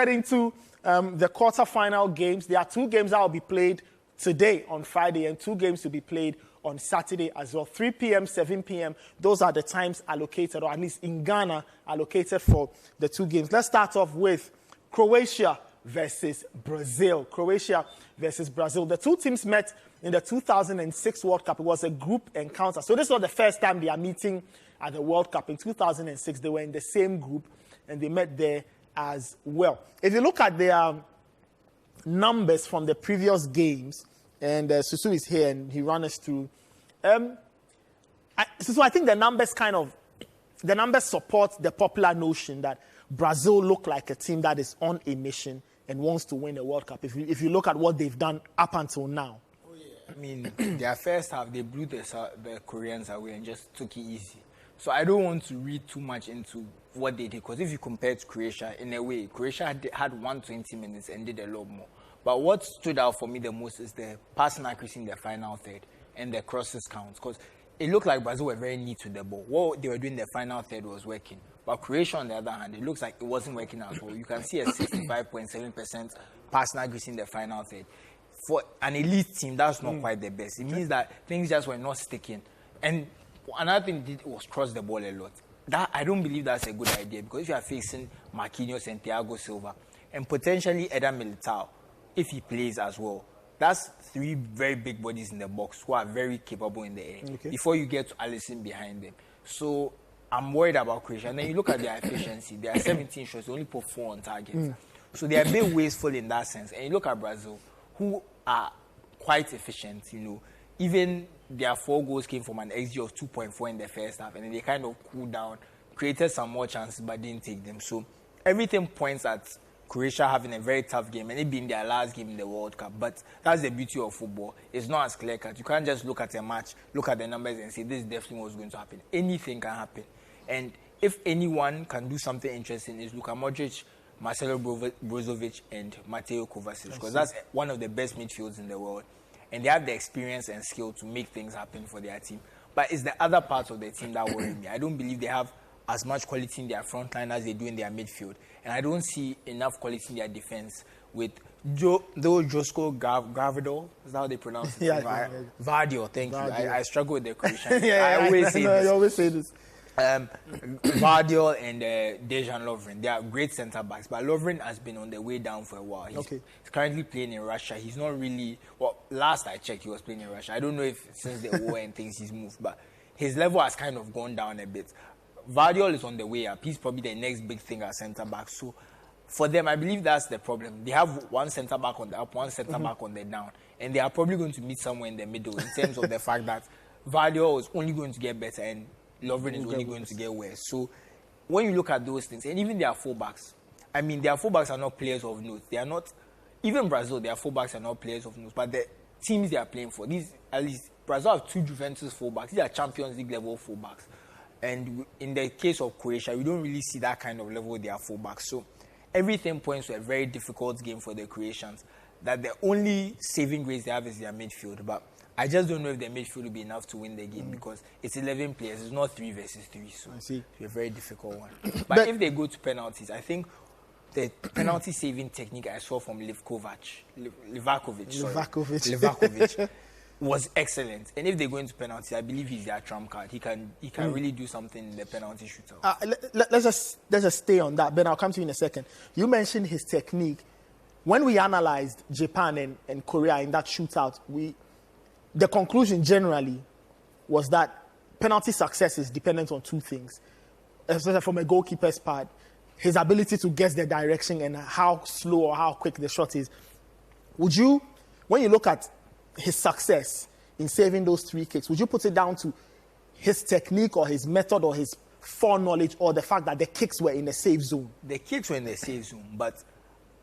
Heading to the quarter-final games. There are 2 games that will be played today on Friday and 2 games to be played on Saturday as well. 3 p.m., 7 p.m. Those are the times allocated, or at least in Ghana, allocated for the 2 games. Let's start off with Croatia versus Brazil. Croatia versus Brazil. The 2 teams met in the 2006 World Cup. It was a group encounter. So this is not the first time they are meeting at the World Cup. In 2006, they were in the same group and they met there as well. If you look at their numbers from the previous games, and Susu is here and he ran us through. So I think the numbers support the popular notion that Brazil look like a team that is on a mission and wants to win the World Cup. If you look at what they've done up until now. Oh, yeah. I mean, their first half, they blew the Koreans away and just took it easy. So I don't want to read too much into what they did, because if you compare to Croatia, in a way, Croatia had 120 minutes and did a lot more. But what stood out for me the most is the passing accuracy in the final third and the crosses counts, because it looked like Brazil were very neat with the ball. What they were doing in the final third was working. But Croatia, on the other hand, it looks like it wasn't working at all. You can see a 65.7% passing accuracy in the final third. For an elite team, that's not quite the best. It means that things just were not sticking. And another thing they did was cross the ball a lot. That I don't believe that's a good idea, because if you are facing Marquinhos and Thiago Silva and potentially Eder Militao, if he plays as well, that's 3 very big bodies in the box who are very capable in the air. Okay. Before you get to Alisson behind them. So I'm worried about Croatia. And then you look at their efficiency. They are 17 shots, they only put 4 on target. So they are a bit wasteful in that sense. And you look at Brazil, who are quite efficient, you know. Even their 4 goals came from an XG of 2.4 in the first half, and then they kind of cooled down, created some more chances, but didn't take them. So everything points at Croatia having a very tough game, and it being their last game in the World Cup. But that's the beauty of football. It's not as clear-cut. You can't just look at a match, look at the numbers, and say this is definitely what's going to happen. Anything can happen. And if anyone can do something interesting, it's Luka Modric, Marcelo Brozovic, and Mateo Kovacic, because that's one of the best midfields in the world. And they have the experience and skill to make things happen for their team. But it's the other parts of the team that worry me. I don't believe they have as much quality in their front line as they do in their midfield. And I don't see enough quality in their defense with Josko Gvardiol. Is that how they pronounce it? Yeah. Gvardiol, thank you. I struggle with the Croatian. I always say this. You always say this. Gvardiol and Dejan Lovren, they are great centre-backs, but Lovren has been on the way down for a while. He's currently playing in Russia. He's not really... Well, last I checked, he was playing in Russia. I don't know if since the war and things he's moved, but his level has kind of gone down a bit. Gvardiol is on the way up. He's probably the next big thing at centre-back. So, for them, I believe that's the problem. They have one centre-back on the up, one centre-back on the down, and they are probably going to meet somewhere in the middle in terms of the fact that Gvardiol is only going to get better and Lovren is only going to get worse. So when you look at those things, and even their fullbacks, I mean, their fullbacks are not players of note. They are not, even Brazil, their fullbacks are not players of note. But the teams they are playing for, these, at least Brazil have 2 Juventus fullbacks. These are Champions League level fullbacks. And in the case of Croatia, we don't really see that kind of level with their fullbacks. So everything points to a very difficult game for the Croatians. That the only saving grace they have is their midfield. But I just don't know if their midfield will be enough to win the game, because it's 11 players. It's not 3 versus 3. So it's a very difficult one. But if they go to penalties, I think the penalty saving technique I saw from Livakovic was excellent. And if they go into penalties, I believe he's their trump card. He can really do something in the penalty shootout. Let's just stay on that, Ben. I'll come to you in a second. You mentioned his technique. When we analyzed Japan and Korea in that shootout, the conclusion generally was that penalty success is dependent on 2 things. Especially from a goalkeeper's part, his ability to guess the direction and how slow or how quick the shot is. Would you, when you look at his success in saving those 3 kicks, would you put it down to his technique or his method or his foreknowledge, or the fact that the kicks were in the safe zone? The kicks were in the safe zone, but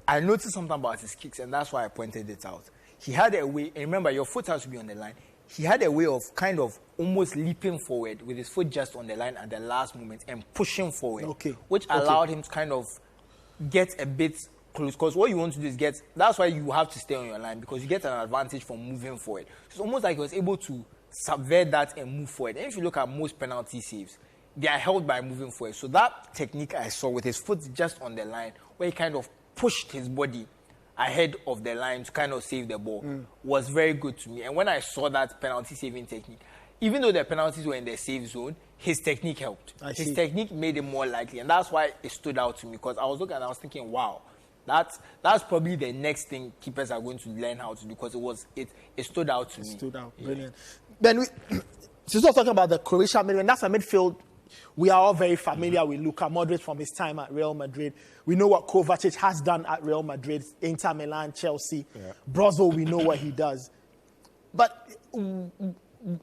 I noticed something about his kicks, and that's why I pointed it out. He had a way, and remember, your foot has to be on the line. He had a way of kind of almost leaping forward with his foot just on the line at the last moment and pushing forward, which allowed him to kind of get a bit close. Because what you want to do is that's why you have to stay on your line, because you get an advantage from moving forward. So it's almost like he was able to subvert that and move forward. And if you look at most penalty saves, they are held by moving forward. So that technique I saw with his foot just on the line, where he kind of pushed his body ahead of the line to kind of save the ball was very good to me. And when I saw that penalty saving technique, even though the penalties were in the safe zone, his technique helped. His technique made it more likely, and that's why it stood out to me, because I was looking and I was thinking, wow, that's probably the next thing keepers are going to learn how to do, because it stood out to me. It stood out, brilliant. Then since we're talking about the Croatia midfield, that's a midfield we are all very familiar with. Luka Modric from his time at Real Madrid. We know what Kovacic has done at Real Madrid, Inter Milan, Chelsea. Yeah. Brozo, we know what he does. But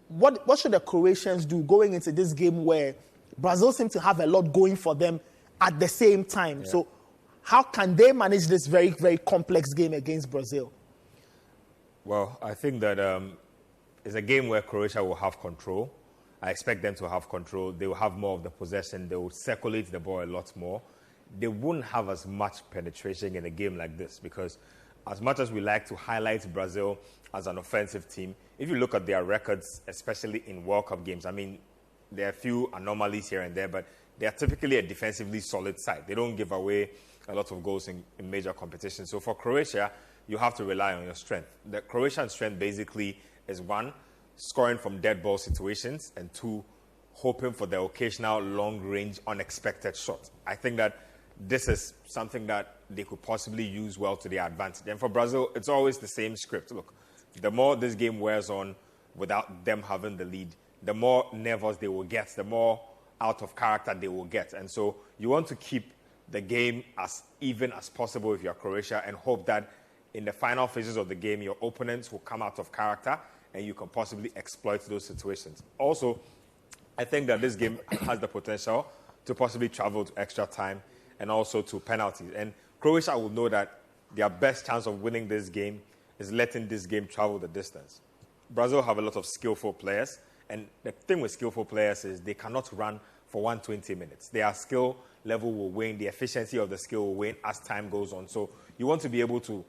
what should the Croatians do going into this game where Brazil seem to have a lot going for them at the same time? Yeah. So how can they manage this very, very complex game against Brazil? Well, I think that it's a game where Croatia will have control. I expect them to have control. They will have more of the possession. They will circulate the ball a lot more. They won't have as much penetration in a game like this, because as much as we like to highlight Brazil as an offensive team, if you look at their records, especially in World Cup games, I mean, there are a few anomalies here and there, but they are typically a defensively solid side. They don't give away a lot of goals in major competitions. So for Croatia, you have to rely on your strength. The Croatian strength basically is, one, scoring from dead ball situations, and two, hoping for the occasional long-range, unexpected shot. I think that this is something that they could possibly use well to their advantage. And for Brazil, it's always the same script. Look, the more this game wears on without them having the lead, the more nervous they will get, the more out of character they will get. And so you want to keep the game as even as possible with your Croatia and hope that in the final phases of the game, your opponents will come out of character and you can possibly exploit those situations. Also, I think that this game has the potential to possibly travel to extra time and also to penalties. And Croatia will know that their best chance of winning this game is letting this game travel the distance. Brazil have a lot of skillful players, and the thing with skillful players is they cannot run for 120 minutes. Their skill level will wane, the efficiency of the skill will wane as time goes on. So you want to be able to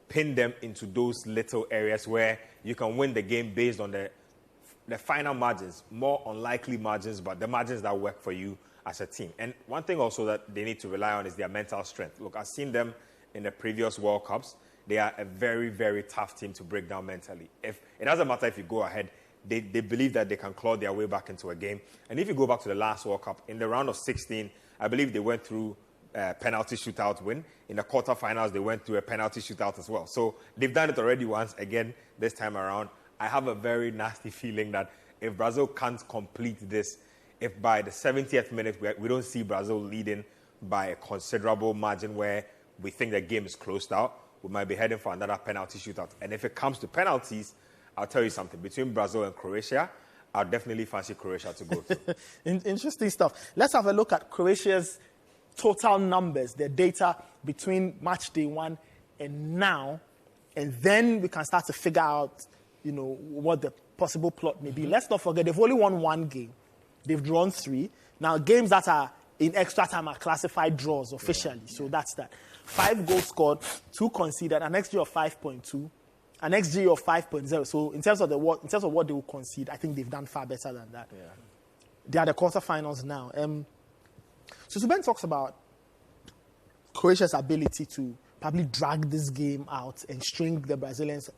pin them into those little areas where you can win the game based on the final margins, more unlikely margins, but the margins that work for you as a team. And one thing also that they need to rely on is their mental strength. Look, I've seen them in the previous World Cups. They are a very, very tough team to break down mentally. It doesn't matter if you go ahead, they believe that they can claw their way back into a game. And if you go back to the last World Cup, in the round of 16, I believe they went through a penalty shootout win. In the quarterfinals, they went through a penalty shootout as well. So they've done it already once. Again, this time around, I have a very nasty feeling that if Brazil can't complete this, if by the 70th minute we don't see Brazil leading by a considerable margin where we think the game is closed out, we might be heading for another penalty shootout. And if it comes to penalties, I'll tell you something. Between Brazil and Croatia, I'll definitely fancy Croatia to go through. Interesting stuff. Let's have a look at Croatia's total numbers, the data between match day 1 and now, and then we can start to figure out, what the possible plot may be. Let's not forget, they've only won 1 game. They've drawn 3. Now, games that are in extra time are classified draws officially, so that's that. 5 goals scored, 2 conceded, an XG of 5.2, an XG of 5.0. So in terms of what they will concede, I think they've done far better than that. Yeah. They are the quarterfinals now. So Suben talks about Croatia's ability to probably drag this game out and string the Brazilians.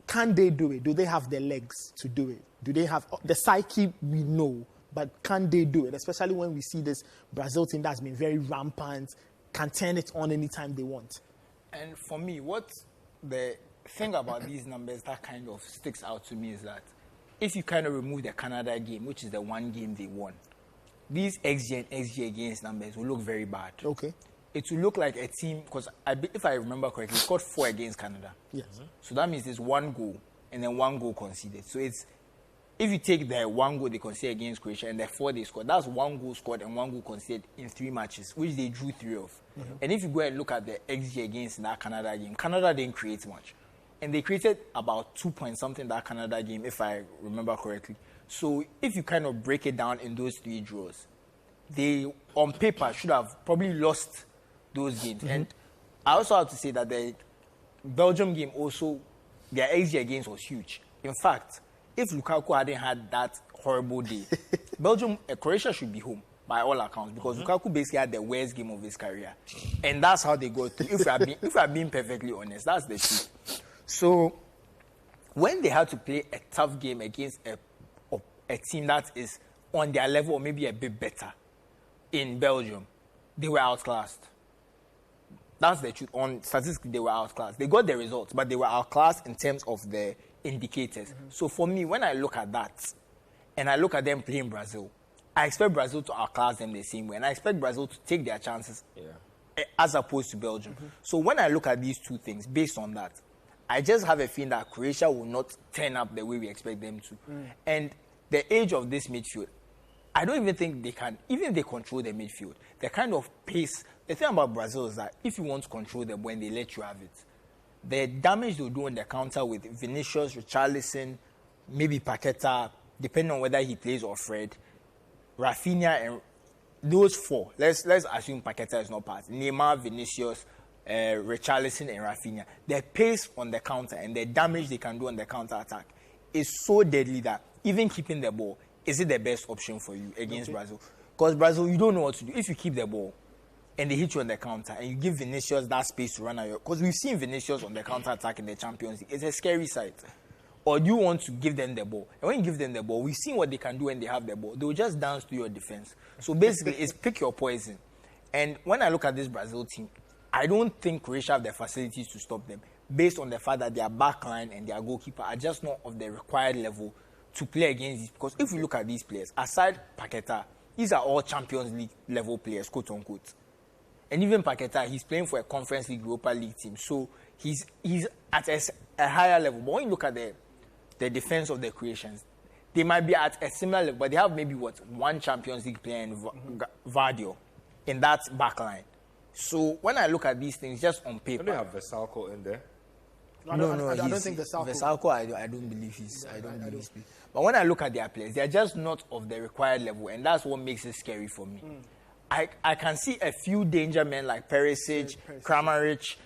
Can they do it? Do they have the legs to do it? Do they have the psyche? We know, but can they do it? Especially when we see this Brazil team that's been very rampant, can turn it on anytime they want. And for me, what the thing about these numbers that kind of sticks out to me is that if you kind of remove the Canada game, which is the 1 game they won, these XG and XG against numbers will look very bad. Okay. It will look like a team, because if I remember correctly, scored 4 against Canada. Yes. So that means there's 1 goal and then 1 goal conceded. So it's, if you take the 1 goal they conceded against Croatia and the 4 they scored, that's 1 goal scored and 1 goal conceded in 3 matches, which they drew 3 of. Mm-hmm. And if you go and look at the XG against that Canada game, Canada didn't create much. And they created about 2 point something that Canada game, if I remember correctly. So if you kind of break it down in those 3 draws, they, on paper, should have probably lost those games. Mm-hmm. And I also have to say that the Belgium game also, their XG against was huge. In fact, if Lukaku hadn't had that horrible day, Croatia should be home. by all accounts, because Lukaku basically had the worst game of his career. And that's how they got through. If I'm being perfectly honest, that's the truth. So, when they had to play a tough game against a team that is on their level or maybe a bit better in Belgium, they were outclassed. That's the truth. On statistics, they were outclassed. They got the results, but they were outclassed in terms of the indicators. So for me, when I look at that, and I look at them playing Brazil, I expect Brazil to outclass them the same way, and I expect Brazil to take their chances as opposed to Belgium. So when I look at these two things, based on that, I just have a feeling that Croatia will not turn up the way we expect them to. And the age of this midfield, I don't even think they can, even if they control the midfield, the kind of pace. The thing about Brazil is that if you want to control them when they let you have it, the damage they'll do on the counter with Vinicius, Richarlison, maybe Paqueta, depending on whether he plays or Fred, Rafinha, and those four. Let's assume Paqueta is not part. Neymar, Vinicius, Richarlison, and Rafinha. Their pace on the counter and the damage they can do on the counter attack is so deadly that even keeping the ball, is it the best option for you against Brazil? Because Brazil, you don't know what to do. If you keep the ball and they hit you on the counter and you give Vinicius that space to run out, because we've seen Vinicius on the counter attack in the Champions League. It's a scary sight. Or do you want to give them the ball? And when you give them the ball, we've seen what they can do when they have the ball. They will just dance to your defense. So basically, it's pick your poison. And when I look at this Brazil team, I don't think Croatia have the facilities to stop them based on the fact that their backline and their goalkeeper are just not of the required level to play against these. Because if you look at these players, aside Paqueta, these are all Champions League level players, quote unquote. And even Paqueta, he's playing for a Conference League, Europa League team. So he's at a higher level. But when you look at the defense of the Croatians, they might be at a similar level, but they have maybe, one Champions League player in Vardio in that backline. So when I look at these things, just on paper... Don't they have Vesalco in there? No, I don't think Vesalco, I don't believe he's... But when I look at their players, they're just not of the required level, and that's what makes it scary for me. I can see a few danger men like Perisic, Kramaric,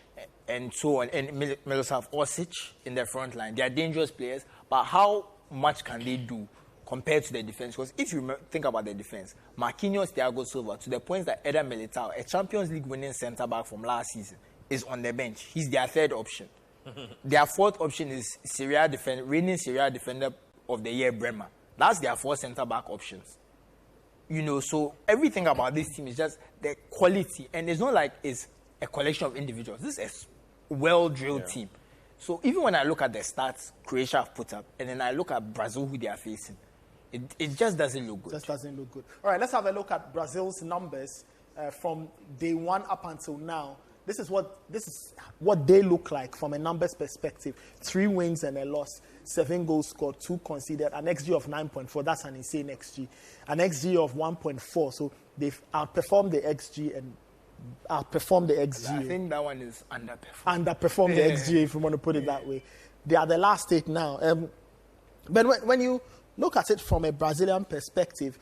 and so on, and Miloslav Orsic in their front line. They are dangerous players, but how much can they do compared to the defense? Because if you think about the defense, Marquinhos, Thiago Silva, to the point that Eder Militao, a Champions League winning centre-back from last season, is on the bench. He's their third option. Their fourth option is reigning Serie A defender of the year, Bremer. That's their four centre-back options. So everything about this team is just the quality. And it's not like it's a collection of individuals. This is a well-drilled team. So even when I look at the stats Croatia have put up, and then I look at Brazil, who they are facing, it just doesn't look good. Just doesn't look good. All right, let's have a look at Brazil's numbers from day one up until now. This is what they look like from a numbers perspective. 3 wins and a loss, 7 goals scored, 2 conceded, an XG of 9.4. That's an insane XG. An XG of 1.4. So they've outperformed the XG and outperformed the XG. I think that one is underperformed. Underperformed the XG, if you want to put it that way. They are the last 8 now. But when you look at it from a Brazilian perspective,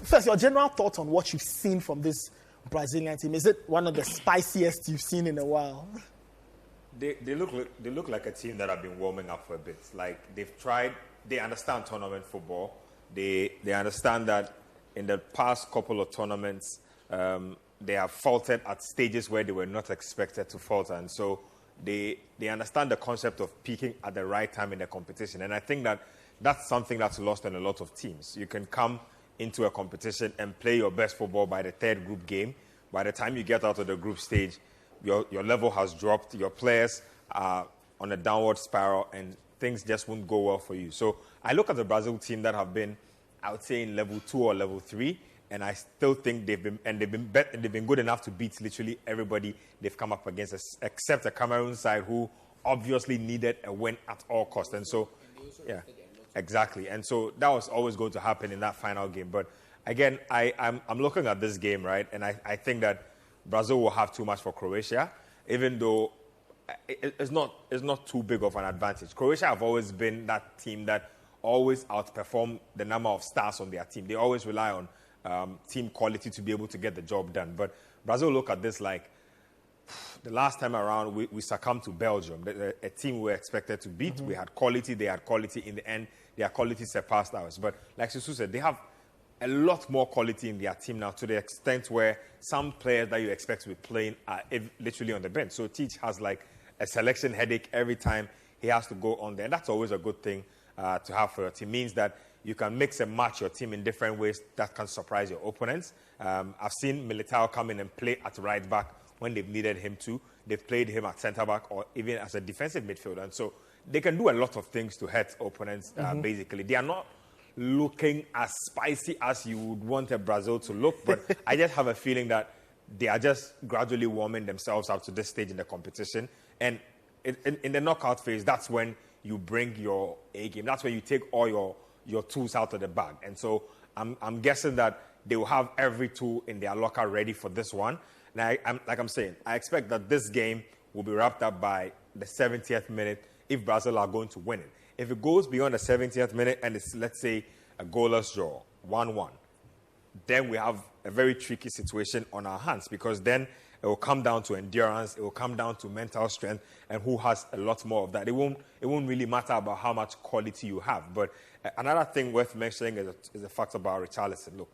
first, your general thoughts on what you've seen from this Brazilian team. Is it one of the spiciest you've seen in a while? They look like a team that have been warming up for a bit. Like they've tried. They understand tournament football. They understand that in the past couple of tournaments, they have faltered at stages where they were not expected to falter, and so they understand the concept of peaking at the right time in the competition. And I think that that's something that's lost on a lot of teams. You can come into a competition and play your best football by the 3rd group game. By the time you get out of the group stage, your level has dropped, your players are on a downward spiral, and things just won't go well for you. So I look at the Brazil team that have been, I would say, in level 2 or level 3, and I still think they've been good enough to beat literally everybody they've come up against, except the Cameroon side, who obviously needed a win at all costs. And so, yeah. Exactly. And so that was always going to happen in that final game. But again, I'm looking at this game, right? And I think that Brazil will have too much for Croatia, even though it's not too big of an advantage. Croatia have always been that team that always outperform the number of stars on their team. They always rely on team quality to be able to get the job done. But Brazil look at this like the last time around, we succumbed to Belgium, a team we were expected to beat. We had quality, they had quality. In the end, their quality surpassed ours. But like Susu said, they have a lot more quality in their team now, to the extent where some players that you expect to be playing are literally on the bench. So Teach has like a selection headache every time he has to go on there. And that's always a good thing to have for your team. It means that you can mix and match your team in different ways that can surprise your opponents. I've seen Militao come in and play at right back when they've needed him to. They've played him at centre back or even as a defensive midfielder. And so they can do a lot of things to hurt opponents, basically. They are not looking as spicy as you would want a Brazil to look, but I just have a feeling that they are just gradually warming themselves up to this stage in the competition. And in the knockout phase, that's when you bring your A game. That's when you take all your tools out of the bag. And so I'm guessing that they will have every tool in their locker ready for this one. And I'm saying, I expect that this game will be wrapped up by the 70th minute if Brazil are going to win it. If it goes beyond the 70th minute and it's, let's say, a goalless draw, 1-1, then we have a very tricky situation on our hands, because then it will come down to endurance, it will come down to mental strength, and who has a lot more of that. It won't really matter about how much quality you have. But another thing worth mentioning is the fact about Richarlison. Look,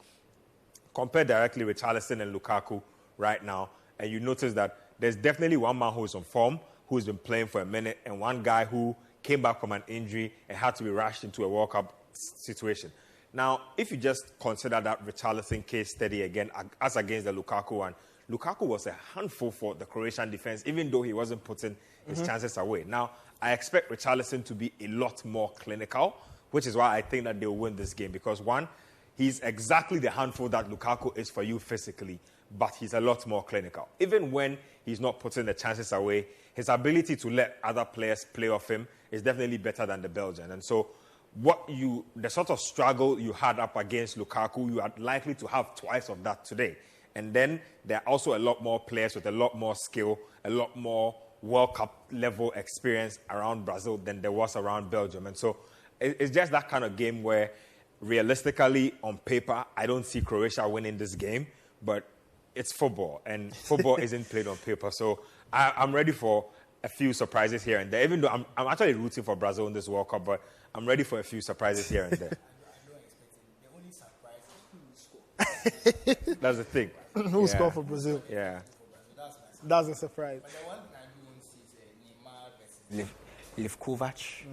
compare directly Richarlison and Lukaku right now, and you notice that there's definitely one man who's on form, who's been playing for a minute, and one guy who came back from an injury and had to be rushed into a World Cup situation. Now, if you just consider that Richarlison case study again as against the Lukaku one, Lukaku was a handful for the Croatian defense, even though he wasn't putting his chances away. Now, I expect Richarlison to be a lot more clinical, which is why I think that they'll win this game, because one, he's exactly the handful that Lukaku is for you physically, but he's a lot more clinical. Even when he's not putting the chances away, his ability to let other players play off him is definitely better than the Belgian. And so the sort of struggle you had up against Lukaku, you are likely to have twice of that today. And then there are also a lot more players with a lot more skill, a lot more World Cup level experience around Brazil than there was around Belgium. And so it's just that kind of game where realistically, on paper, I don't see Croatia winning this game, but it's football, and football isn't played on paper. So I'm ready for a few surprises here and there, even though I'm actually rooting for Brazil in this World Cup, but I'm ready for a few surprises here and there. The only surprise is who will score. That's the thing. Who scored for Brazil? Yeah. That's a surprise. But the one thing I do want to see is Neymar versus Livakovic.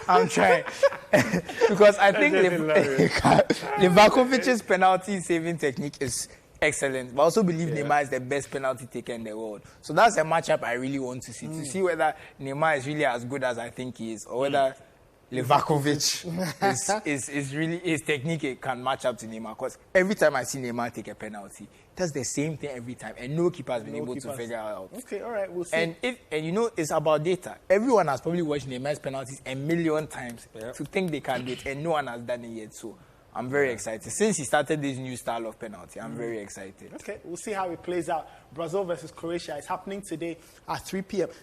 I'm trying. Because I think Livakovic's penalty saving technique is excellent. But I also believe Neymar is the best penalty taker in the world. So that's a matchup I really want to see whether Neymar is really as good as I think he is, or whether Livakovic is really, his technique can match up to Neymar. Because every time I see Neymar take a penalty, does the same thing every time, and no keeper has been able to figure it out. Okay, all right, we'll see. And you know, it's about data. Everyone has probably watched Neymar's penalties a million times to think they can do it, and no one has done it yet. So I'm very excited. Since he started this new style of penalty, I'm very excited. Okay, we'll see how it plays out. Brazil versus Croatia is happening today at 3 p.m.